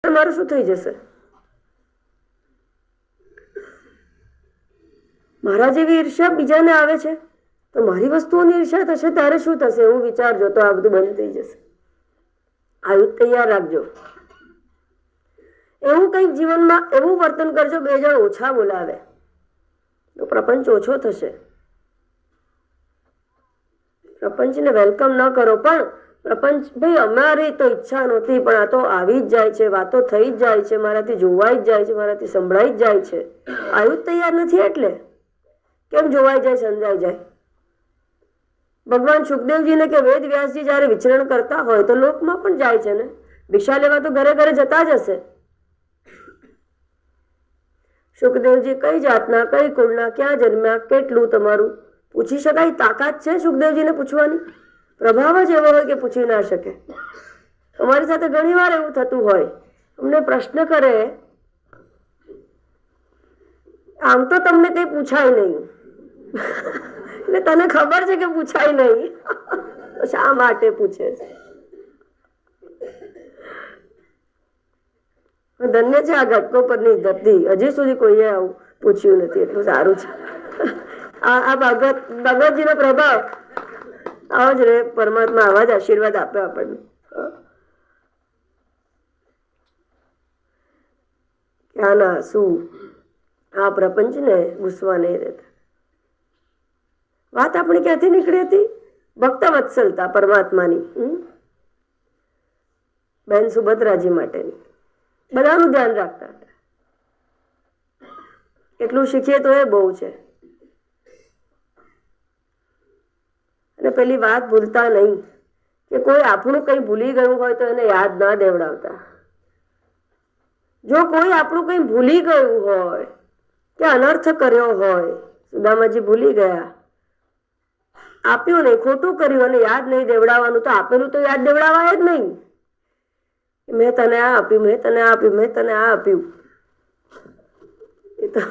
ત્યારે મારું શું થઈ જશે? મારા જેવી ઈર્ષ્યા બીજાને આવે છે તો મારી વસ્તુઓની ઈર્ષ્યા થશે ત્યારે શું થશે એવું વિચારજો તો આ બધું બંધ થઈ જશે. આયુધ તૈયાર રાખજો. એવું કંઈક જીવનમાં એવું વર્તન કરજો 2 જણ ઓછા બોલાવે તો પ્રપંચ ઓછો થશે. પ્રપંચને વેલકમ ન કરો, પણ પ્રપંચ ભાઈ અમારી તો ઈચ્છા નહોતી પણ આ તો આવી જ જાય છે, વાતો થઈ જ જાય છે, મારાથી જોવાઈ જ જાય છે, મારાથી સંભળાઈ જ જાય છે. આયુધ તૈયાર નથી એટલે કેમ જોવાઈ જાય, સમજાઈ જાય? ભગવાન સુખદેવજીને કે વેદ વ્યાસજી જયારે વિચરણ કરતા હોય તો લોકમાં પણ જાય છે ને, ભિક્ષા લેવા તો ઘરે ઘરે જતા જ હશે. સુખદેવજી કઈ જાતના, કઈ કુળના, ક્યાં જન્મ્યા, કેટલું તમારું પૂછી શકાય? તાકાત છે સુખદેવજીને પૂછવાની? પ્રભાવ જ એવો હોય કે પૂછી ના શકે. અમારી સાથે ઘણી વાર એવું થતું હોય, અમને પ્રશ્ન કરે, આમ તો તમને કઈ પૂછાય નહીં એટલે તને ખબર છે કે પૂછાય નહીં તો શા માટે પૂછે છે? ધન્ય છે આ ઘટકો પરની ધરતી, હજી સુધી કોઈએ આવું પૂછ્યું નથી, એટલું સારું છે. આ ભગવતજીનો પ્રભાવ આવો જ રે. પરમાત્મા આવા જ આશીર્વાદ આપે આપણને. ક્યાં ના શું આ પ્રપંચને ઘૂસવા નહીં રહેતા. વાત આપણી ક્યાંથી નીકળી હતી? ભક્ત વત્સલતા પરમાત્માની, બેન સુભદ્રાજી માટેની બધાનું ધ્યાન રાખતા હતા. એટલું શીખીએ તો એ બહુ છે. અને પેલી વાત ભૂલતા નહીં કે કોઈ આપણું કંઈ ભૂલી ગયું હોય તો એને યાદ ના દેવડાવતા. જો કોઈ આપણું કંઈ ભૂલી ગયું હોય કે અનર્થ કર્યો હોય, સુદામાજી ભૂલી ગયા, આપ્યું નહીં, ખોટું કર્યું અને યાદ નહીં દેવડાવવાનું, તો આપેલું તો યાદ દેવડાવાય જ નહીં. મેં તને આ આપ્યું, મેં તને આ આપ્યું, મેં તને આ આપ્યું, એ તો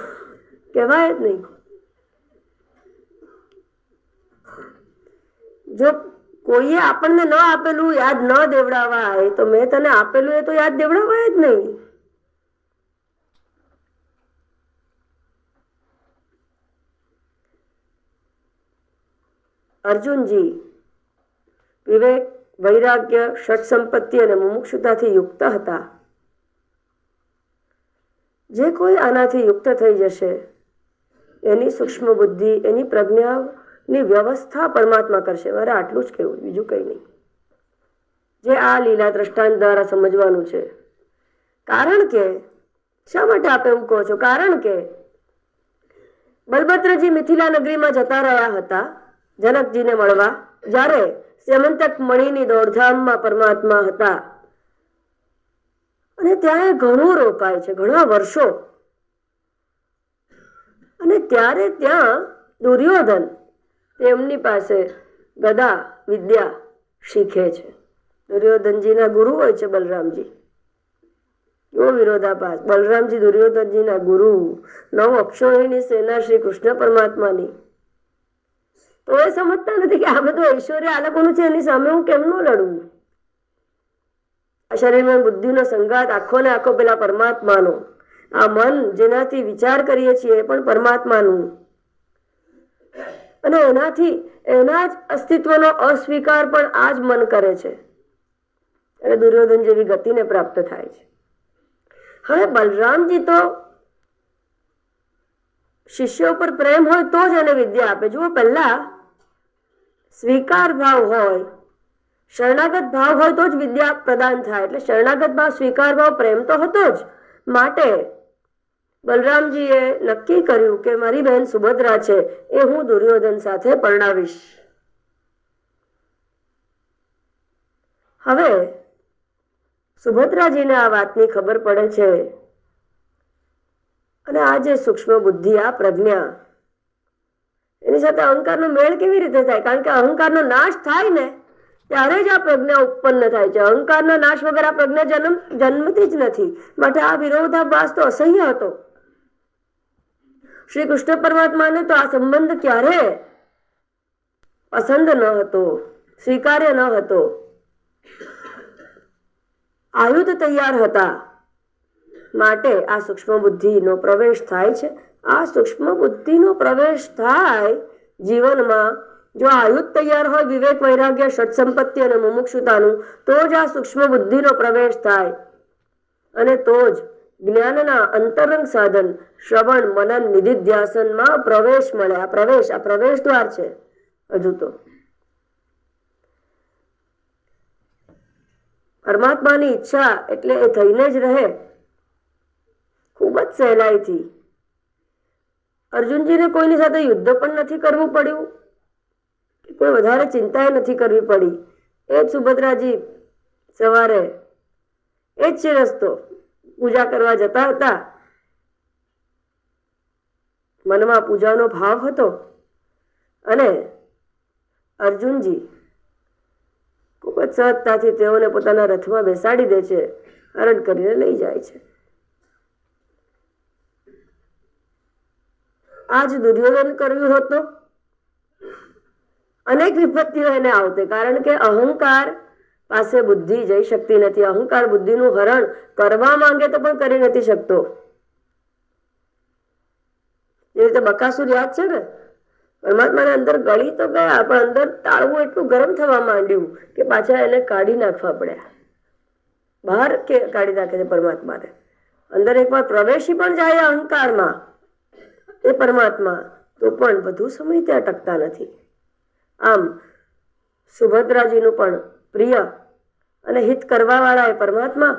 કહેવાય જ નહીં. જો કોઈએ આપણને ન આપેલું યાદ ન દેવડાવાય તો મેં તને આપેલું એ તો યાદ દેવડાવાય જ નહીં. અર્જુનજી વિવેક, વૈરાગ્ય, ષટ સંપત્તિ અને મુમુક્ષુતાથી યુક્ત હતા. જે કોઈ આનાથી યુક્ત થઈ જશે એની સૂક્ષ્મ બુદ્ધિ, એની પ્રજ્ઞાની વ્યવસ્થા પરમાત્મા કરશે. મારે આટલું જ કહેવું, બીજું કંઈ નહીં. જે આ લીલા દ્રષ્ટાંત દ્વારા સમજવાનું છે. કારણ કે શા માટે આપ એવું કહો છો? કારણ કે બલભદ્રજી મિથિલા નગરીમાં જતા રહ્યા હતા જનકજીને મળવા, જ્યારે સ્યમંતક મણિની દોડધામમાં પરમાત્મા હતા અને ત્યાં ઘણું રોકાય છે, ઘણા વર્ષો. અને ત્યારે ત્યાં દુર્યોધન તેમની પાસે ગદા વિદ્યા શીખે છે. દુર્યોધનજીના ગુરુ હોય છે બલરામજી. એવો વિરોધાભાસ! બલરામજી દુર્યોધનજીના ગુરુ, 9 અક્ષોહિણી સેના શ્રી કૃષ્ણ પરમાત્માની. તો એ સમજતા નથી કે આ બધું ઐશ્વર્ય આ લોકોનું છે, એની સામે હું કેમ ન લડું? આ શરીરમાં બુદ્ધિનો સંઘાત આખો ને આખો પેલા પરમાત્માનો. આ મન જેનાથી વિચાર કરીએ છીએ પણ પરમાત્માનું, અને એનાથી એના જ અસ્તિત્વનો અસ્વીકાર પણ આ જ મન કરે છે અને દુર્યોધન જેવી ગતિને પ્રાપ્ત થાય છે. હવે બલરામજી તો શિષ્ય ઉપર પ્રેમ હોય તો જ એને વિદ્યા આપે. જુઓ, પહેલા સ્વીકાર ભાવ હોય, શરણાગત ભાવ હોય તો જ વિદ્યા પ્રદાન થાય. એટલે શરણાગત ભાવ, સ્વીકાર ભાવ, પ્રેમ તો હતો જ. માટે બલરામજીએ નક્કી કર્યું કે મારી બહેન સુભદ્રા છે એ હું દુર્યોધન સાથે પરણાવીશ. હવે સુભદ્રાજીને આ વાતની ખબર પડે છે અને આ જે સૂક્ષ્મ બુદ્ધિ, આ પ્રજ્ઞા, એની સાથે અહંકારનો મેળ કેવી રીતે થાય? કારણ કે અહંકારનો નાશ થાય ને ત્યારે જ આ પ્રજ્ઞા ઉત્પન્ન થાય છે. અહંકારના નાશ વગર આ પ્રજ્ઞા જન્મતી જ નથી. માટે આ વિરોધાભાસ તો અસહ્ય હતો. શ્રી કૃષ્ણ પરમાત્માને તો આ સંબંધ ક્યારે પસંદ ન હતો, સ્વીકાર્ય ન હતો. આયુધ તૈયાર હતા માટે આ સૂક્ષ્મ બુદ્ધિનો પ્રવેશ થાય છે. આ સૂક્ષ્મ બુદ્ધિનો પ્રવેશ થાય જીવનમાં, જો આયુધ તૈયાર હોય વિવેક, વૈરાગ્ય, સત્સંપત્તિ અને મુમુક્ષુતાનું, તો જ આ સૂક્ષ્મ બુદ્ધિનો પ્રવેશ થાય અને તો જ જ્ઞાનના અંતરંગ સાધન શ્રવણ, મનન, નિધિધ્યાસનમાં પ્રવેશ મળે. આ પ્રવેશ દ્વાર છે. હજુ તો પરમાત્માની ઈચ્છા એટલે એ થઈને જ રહે ખૂબ જ સહેલાઈથી. અર્જુનજીને કોઈની સાથે યુદ્ધ પણ નથી કરવું પડ્યું, કોઈ વધારે ચિંતા નથી કરવી પડી. એ જ સુભદ્રાજી સવારે એ જ છે રસ્તો, પૂજા કરવા જતા હતા, મનમાં પૂજાનો ભાવ હતો અને અર્જુનજી ખૂબ જ સહજતાથી તેઓને પોતાના રથમાં બેસાડી દે છે, હરણ કરીને લઈ જાય છે. આજ દુર્યોધન કર્યું હોત તો અનેક વિપત્તિઓ એને આવતે, કારણ કે અહંકાર પાસે બુદ્ધિ જઈ શકતી નથી. અહંકાર બુદ્ધિનું હરણ કરવા માંગે તો પણ કરી નથી શકતો. એ રીતે બકાસુર યાદ છે ને, પરમાત્માને અંદર ગળી તો ગયા પણ અંદર તાળવું એટલું ગરમ થવા માંડ્યું કે પાછા એને કાઢી નાખવા પડ્યા. બહાર કાઢી નાખે છે પરમાત્માને. અંદર એકવાર પ્રવેશી પણ જાય અહંકારમાં એ પરમાત્મા, તો પણ વધુ સમય ત્યાં ટકતા નથી. આમ સુભદ્રાજીનું પણ પ્રિય અને હિત કરવા વાળા એ પરમાત્મા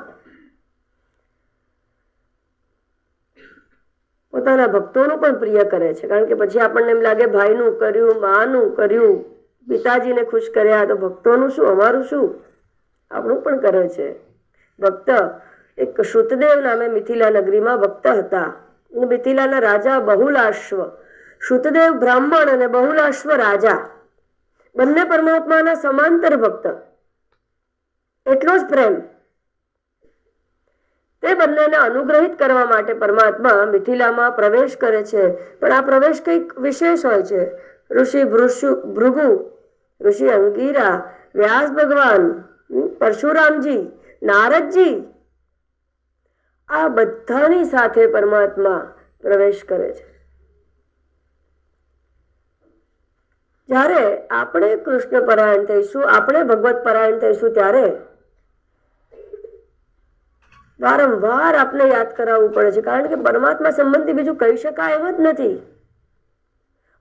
પોતાના ભક્તોનું પણ પ્રિય કરે છે. કારણ કે પછી આપણને એમ લાગે ભાઈનું કર્યું, માનું કર્યું, પિતાજીને ખુશ કર્યા, તો ભક્તોનું શું, અમારું શું? આપણું પણ કરે છે. ભક્ત એક શ્રુતદેવ નામે મિથિલા નગરીમાં ભક્ત હતા. મિથિલાના રાજા બહુલાશ્વ, શ્રુતદેવ બ્રાહ્મણ અને બહુલાશ્વ રાજા, બંને પરમાત્માના સમાંતર ભક્ત. એટલો જ પ્રેમ. તે બંનેને અનુગ્રહિત કરવા માટે પરમાત્મા મિથિલામાં પ્રવેશ કરે છે. પણ આ પ્રવેશ કંઈક વિશેષ હોય છે. ઋષિ ભૃગુ, ઋષિ અંગીરા, વ્યાસ ભગવાન, પરશુરામજી, નારદજી, આ બધાની સાથે પરમાત્મા પ્રવેશ કરે છે. જ્યારે આપણે કૃષ્ણ પરાયણ થઈશું, આપણે ભગવત પરાયણ થઈશું, ત્યારે વારંવાર આપણે યાદ કરાવવું પડે છે. કારણ કે પરમાત્મા સંબંધી બીજું કહી શકાય એમ જ નથી.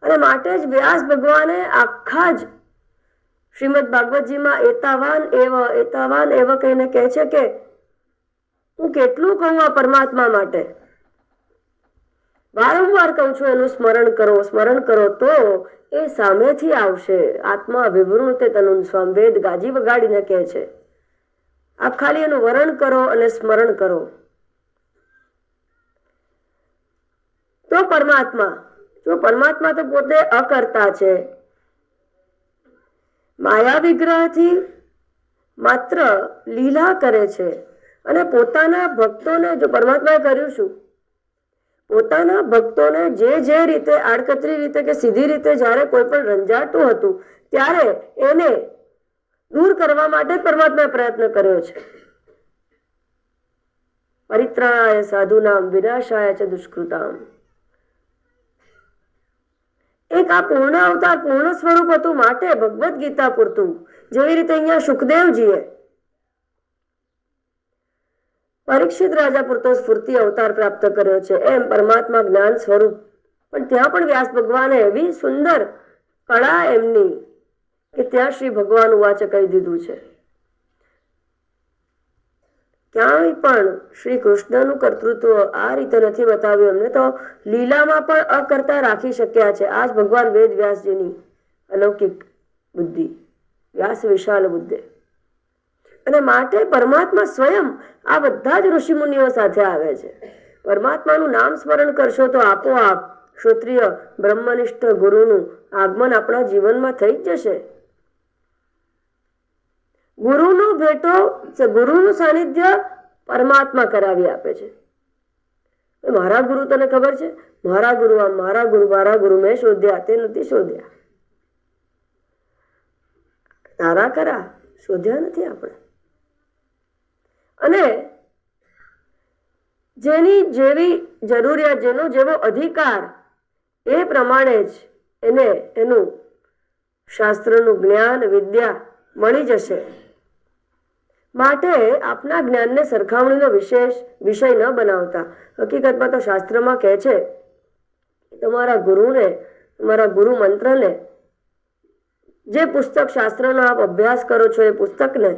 અને માટે જ વ્યાસ ભગવાને આખા જ શ્રીમદ ભાગવતજીમાં એતાવાન એવ કહીને કહે છે કે હું કેટલું કહું આ પરમાત્મા માટે. વારંવાર કહું છું એનું સ્મરણ કરો તો એ સામેથી આવશે. આત્મા વિવૃતે તનુન સ્વામ, વેદ ગાજી વગાડીને કહે છે. આપ ખાલી એનું વરણ કરો અને સ્મરણ કરો તો પરમાત્મા તો પોતે અકર્તા છે. માયા વિગ્રહથી માત્ર લીલા કરે છે અને પોતાના ભક્તોને, જો પરમાત્માએ કર્યું શું, પોતાના ભક્તોને જે રીતે આડકતરી રીતે કે સીધી રીતે જ્યારે કોઈ પણ રંજાતું હતું ત્યારે એને દૂર કરવા માટે પરમાત્માએ પ્રયત્ન કર્યો છે. પરિત્રાણાય સાધુનામ વિનાશાય ચ દુષ્કૃતામ. એક આ પૂર્ણ અવતાર, પૂર્ણ સ્વરૂપ હતું માટે ભગવદ્ ગીતા પૂરતું. જેવી રીતે અહીંયા સુખદેવજીએ પરીક્ષિત રાજા પૂરતો સ્ફૂર્તિ અવતાર પ્રાપ્ત કર્યો છે, એમ પરમાત્મા જ્ઞાન સ્વરૂપ પણ ત્યાં પણ વ્યાસ ભગવાને એવી સુંદર કળા એમની કે ત્યાં શ્રી ભગવાન ઉવાચે કહી દીધું છે. ક્યાંય પણ શ્રી કૃષ્ણનું કર્તૃત્વ આ રીતે નથી બતાવ્યું. એમને તો લીલામાં પણ અકર્તા રાખી શક્યા છે. આ જ ભગવાન વેદ વ્યાસજીની અલૌકિક બુદ્ધિ, વ્યાસ વિશાલ બુદ્ધિ. અને માટે પરમાત્મા સ્વયં આ બધા જ ઋષિમુનિઓ સાથે આવે છે. પરમાત્માનું નામ સ્મરણ કરશો તો આપોઆપ ક્ષત્રિય બ્રહ્મનિષ્ઠ ગુરુનું આગમન આપણા જીવનમાં થઈ જ જશે. ગુરુનું સાનિધ્ય પરમાત્મા કરાવી આપે છે. મારા ગુરુ તને ખબર છે, મારા ગુરુ મેં શોધ્યા, તે નથી શોધ્યા. તારા ખરા, શોધ્યા નથી આપણે. અને જેની જેવી જરૂરિયાત, જેનો જેવો અધિકાર, એ પ્રમાણે જ એને એનું શાસ્ત્રનું જ્ઞાન, વિદ્યા મળી જશે. માટે આપના જ્ઞાનને સરખામણીનો વિશેષ વિષય ન બનાવતા. હકીકતમાં તો શાસ્ત્રમાં કહે છે તમારા ગુરુને, તમારા ગુરુ મંત્રને, જે પુસ્તક શાસ્ત્રનો આપ અભ્યાસ કરો છો એ પુસ્તકને,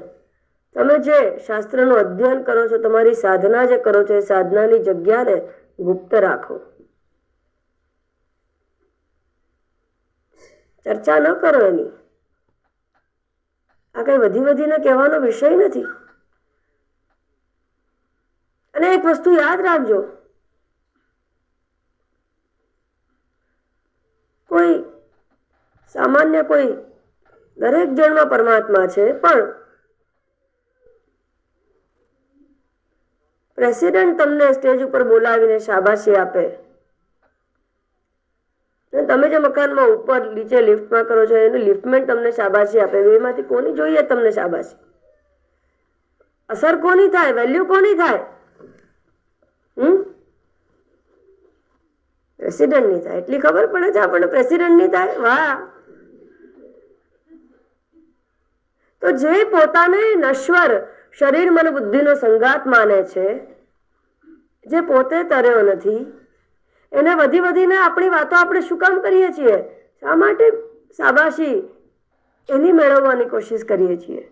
તમે જે શાસ્ત્રનું અધ્યયન કરો છો, તમારી સાધના જે કરો છો એ સાધનાની જગ્યાને ગુપ્ત રાખો. ચર્ચા ન કરો એની. આ કઈ વધીને કહેવાનો વિષય નથી. અને એક વસ્તુ યાદ રાખજો, કોઈ સામાન્ય કોઈ દરેક જણમાં પરમાત્મા છે, પણ પ્રેસિડેન્ટ તમને સ્ટેજ ઉપર બોલાવીને શાબાશી આપે, તમે જે મકાનમાં ઉપર નીચે લિફ્ટમાં કરો છો એનું લિફ્ટમેન તમને શાબાશી આપે, એમાંથી કોની જોઈએ તમને શાબાશી? અસર કોની થાય? વેલ્યુ કોની થાય? પ્રેસિડેન્ટની થાય. એટલી ખબર પડે છે આપણને, પ્રેસિડેન્ટની થાય. વાહ! તો જે પોતાને નશ્વર શરીર, મન, બુદ્ધિનો સંગાત માને છે, જે પોતે તર્યો નથી, એને વધીને આપણી વાતો આપણે શું કામ કરીએ છીએ? શા માટે શાબાશી એની મેળવવાની કોશિશ કરીએ છીએ?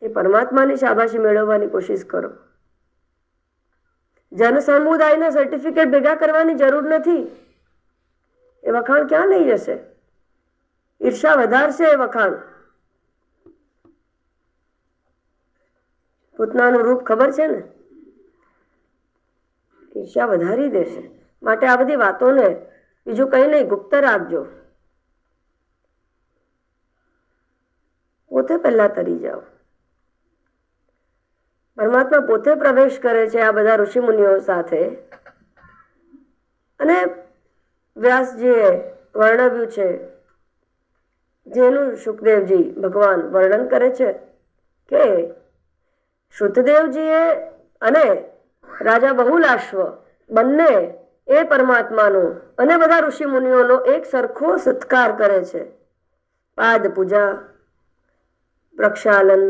એ પરમાત્માની શાબાશી મેળવવાની કોશિશ કરો. જન સમુદાયના સર્ટિફિકેટ ભેગા કરવાની જરૂર નથી. એ વખાણ ક્યાં લઈ જશે? ઈર્ષા વધારશે એ વખાણ. પૂતનાનું રૂપ ખબર છે ને, ઈર્ષા વધારી દેશે. માટે આ બધી વાતોને બીજું કઈ નહીં, ગુપ્ત રાખજો. પોતે પહેલા તરી જાઓ. પરમાત્મા પોતે પ્રવેશ કરે છે આ બધા ઋષિ મુનિઓ સાથે. અને વ્યાસજીએ વર્ણવ્યું છે, જેનું સુખદેવજી ભગવાન વર્ણન કરે છે કે શ્રુતદેવજીએ અને રાજા બહુલાશ્વ બંને એ પરમાત્માનો અને બધા ઋષિ મુનિઓનો એક સરખો સત્કાર કરે છે. પાદ પૂજા, પ્રક્ષાલન,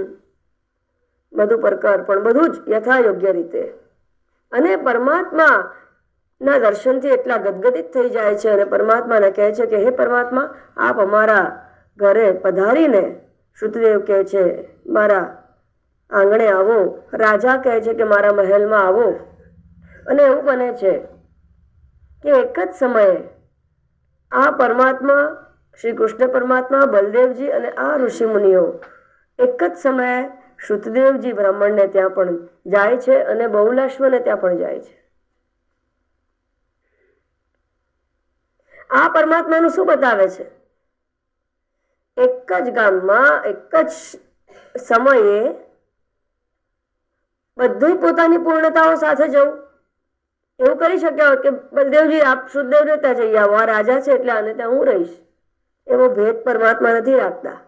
બધું પરકર, પણ બધું જ યથાયોગ્ય રીતે. અને પરમાત્મા ના દર્શનથી એટલા ગદગદિત થઈ જાય છે અને પરમાત્માને કહે છે કે હે પરમાત્મા, આપ અમારા ઘરે પધારીને, શ્રુતદેવ કહે છે મારા આંગણે આવો, રાજા કહે છે કે મારા મહેલમાં આવો. અને એવું બને છે કે એક જ સમયે આ પરમાત્મા, શ્રી કૃષ્ણ પરમાત્મા, બલદેવજી અને આ ઋષિ મુનિઓ એક જ સમયે શ્રુતદેવજી બ્રાહ્મણને ત્યાં પણ જાય છે અને બહુલાશ્વને ત્યાં પણ જાય છે. આ પરમાત્માનું શું બતાવે છે? એક જ ગામમાં એક જ સમયે બધું પોતાની પૂર્ણતાઓ સાથે જવું. એવું કરી શક્યા હોત કે બલદેવજી આપ શ્રુતદેવને ત્યાં જઈ આવો, આ રાજા છે એટલે આને ત્યાં હું રહીશ. એવો ભેદ પરમાત્મા નથી રાખતા.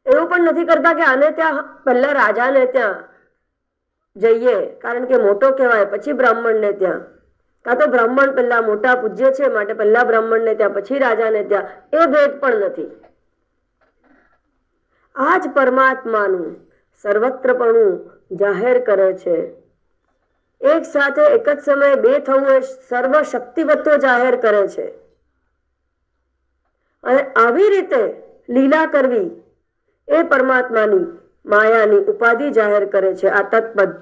એવું પણ નથી કરતા કે આને ત્યાં પહેલા રાજાને ત્યાં જઈએ કારણ કે મોટો કહેવાય, પછી બ્રાહ્મણને ત્યાં, કાં તો બ્રાહ્મણ પહેલા મોટા પૂજ્ય છે માટે પહેલા બ્રાહ્મણને ત્યાં પછી રાજાને ત્યાં. એ ભેદ પણ નથી. આ જ પરમાત્માનું સર્વત્રપણું જાહેર કરે છે. એક સાથે એક જ સમયે બે થવું એ સર્વશક્તિવત્વ જાહેર કરે છે. અને આવી રીતે લીલા કરવી એ પરમાત્માની માયાની ઉપાધિ જાહેર કરે છે. આ તત્પદ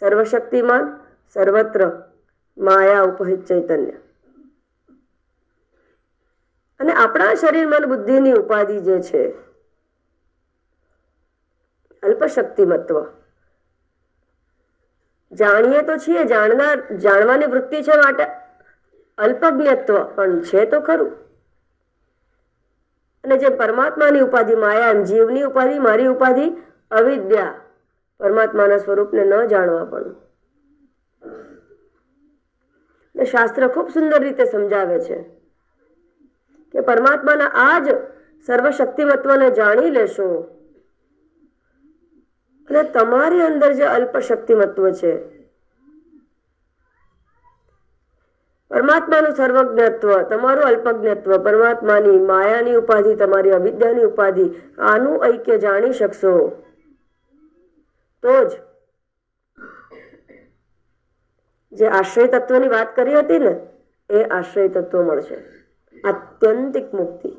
સર્વશક્તિમાન, સર્વત્ર માયા ઉપહિત ચૈતન્ય. અને આપણા શરીર, મન, બુદ્ધિની ઉપાધિ જે છે અલ્પશક્તિમત્વ. જાણીએ તો છીએ, જાણવાની વૃત્તિ છે માટે અલ્પજ્ઞત્વ પણ છે તો ખરું. અને જે પરમાત્માની ઉપાધિ માયા, જીવની ઉપાધિ, મારી ઉપાધિ અવિદ્યા, પરમાત્માના સ્વરૂપને ન જાણવા પણ. શાસ્ત્ર ખૂબ સુંદર રીતે સમજાવે છે કે પરમાત્માના આ જ સર્વશક્તિમત્વને જાણી લેશો અને તમારી અંદર જે અલ્પ શક્તિમત્વ છે, પરમાત્માનું સર્વજ્ઞત્વ, તમારું અલ્પજ્ઞત્વ, પરમાત્માની માયાની ઉપાધિ, તમારી અવિદ્યાની ઉપાધિ, આનું ઐક્ય જાણી શકશો તો જ જે આશ્રય તત્વની વાત કરી હતી ને, એ આશ્રય તત્વ મળશે, આત્યંતિક મુક્તિ.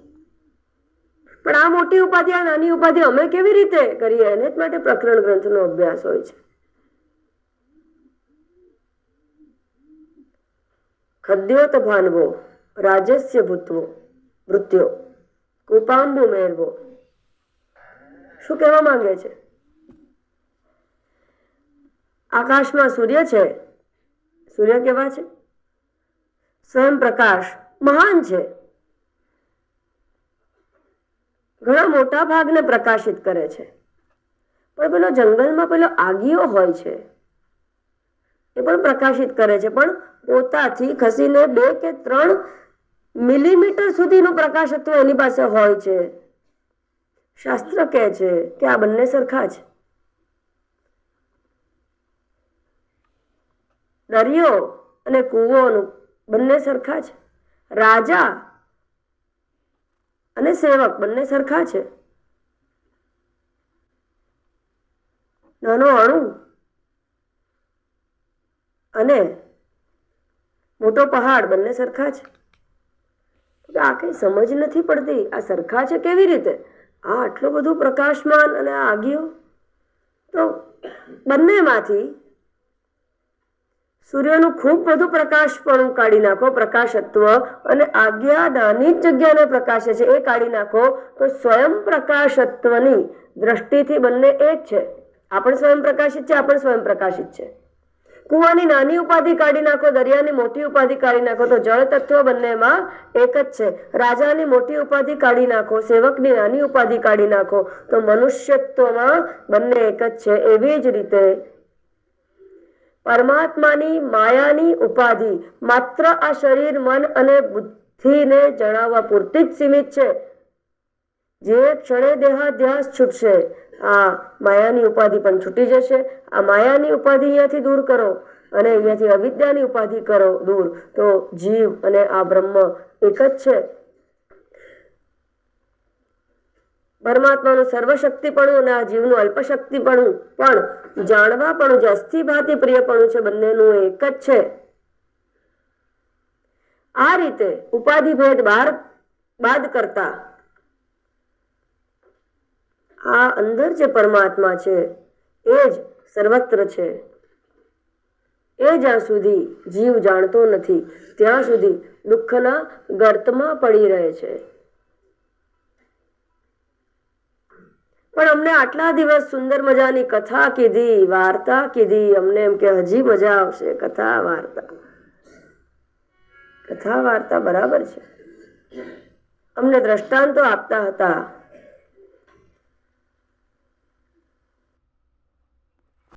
પણ આ મોટી ઉપાધિ, આ નાની ઉપાધિ અમે કેવી રીતે કરીએ? એને જ માટે પ્રકરણ ગ્રંથનો અભ્યાસ હોય છે. ખદ્યોત ભાનવો રાજસ્ય ભૂતવો મૃત્યો કૃપાંબુ મેરવો. શું કહેવા માંગે છે? આકાશમાં સૂર્ય છે. સૂર્ય કેવા છે? સ્વયં પ્રકાશ મહાન છે, ઘણા મોટા ભાગને પ્રકાશિત કરે છે. પણ પેલો જંગલમાં પેલો આગિયો હોય છે, એ પણ પ્રકાશિત કરે છે, પણ પોતાથી ખસીને 2 કે 3 મિલીમીટર સુધીનું પ્રકાશત્વ એની પાસે હોય છે. શાસ્ત્ર કહે છે કે આ બંને સરખા છે. દરિયો અને કૂવોનું બંને સરખા છે. રાજા અને સેવક બંને સરખા છે. નાનો અણુ અને મોટો પહાડ બંને સરખા છે. આ કઈ સમજ નથી પડતી, આ સરખા છે કેવી રીતે? આ આટલું બધું પ્રકાશમાન અને આ આગિયો, તો બંનેમાંથી સૂર્યનું ખૂબ બધું પ્રકાશપણું કાઢી નાખો, પ્રકાશત્વ, અને આજ્ઞા નાની જ જગ્યાને પ્રકાશે છે એ કાઢી નાખો, તો સ્વયં પ્રકાશત્વની દ્રષ્ટિથી બંને એક છે. આ પણ સ્વયં પ્રકાશિત છે, આ પણ સ્વયં પ્રકાશિત છે. કુવાની નાની ઉપાધિ કાઢી નાખો, દરિયાની મોટી ઉપાધિ કાઢી નાખો, તો જળ તત્વ બંનેમાં એક જ છે. રાજાની મોટી ઉપાધિ કાઢી નાખો, સેવકની નાની ઉપાધિ કાઢી નાખો, તો મનુષ્યત્વમાં બંને એક જ છે. એવી જ રીતે પરમાત્માની માયાની ઉપાધિ માત્ર આ શરીર, મન અને બુદ્ધિને જણાવવા પૂરતી જ સીમિત છે. જે ક્ષણે દેહાધ્યાસ છૂટશે, આ માયાની ઉપાધિ પણ છૂટી જશે. આ માયાની ઉપાધિ અહીંયાથી દૂર કરો અને અહીંયાથી અવિદ્યાની ઉપાધિ કરો દૂર, તો જીવ અને આ બ્રહ્મ એક જ છે. પરમાત્માનું સર્વશક્તિપણું અને આ જીવનું અલ્પશક્તિપણું પણ જાણવાપણું, જે અસ્થિભાતિ પ્રિયપણું છે, બંનેનું એક જ છે. આ રીતે ઉપાધિ ભેદ બાદ કરતા આ અંદર જે પરમાત્મા છે એ જ સર્વત્ર છે. એ જ્યાં સુધી જીવ જાણતો નથી ત્યાં સુધી દુઃખના ગર્તમાં પડી રહે છે. પણ અમને આટલા દિવસ સુંદર મજાની કથા કીધી, વાર્તા કીધી, અમને એમ કે હજી મજા આવશે. કથા વાર્તા બરાબર છે, અમને દ્રષ્ટાંતો આપતા હતા,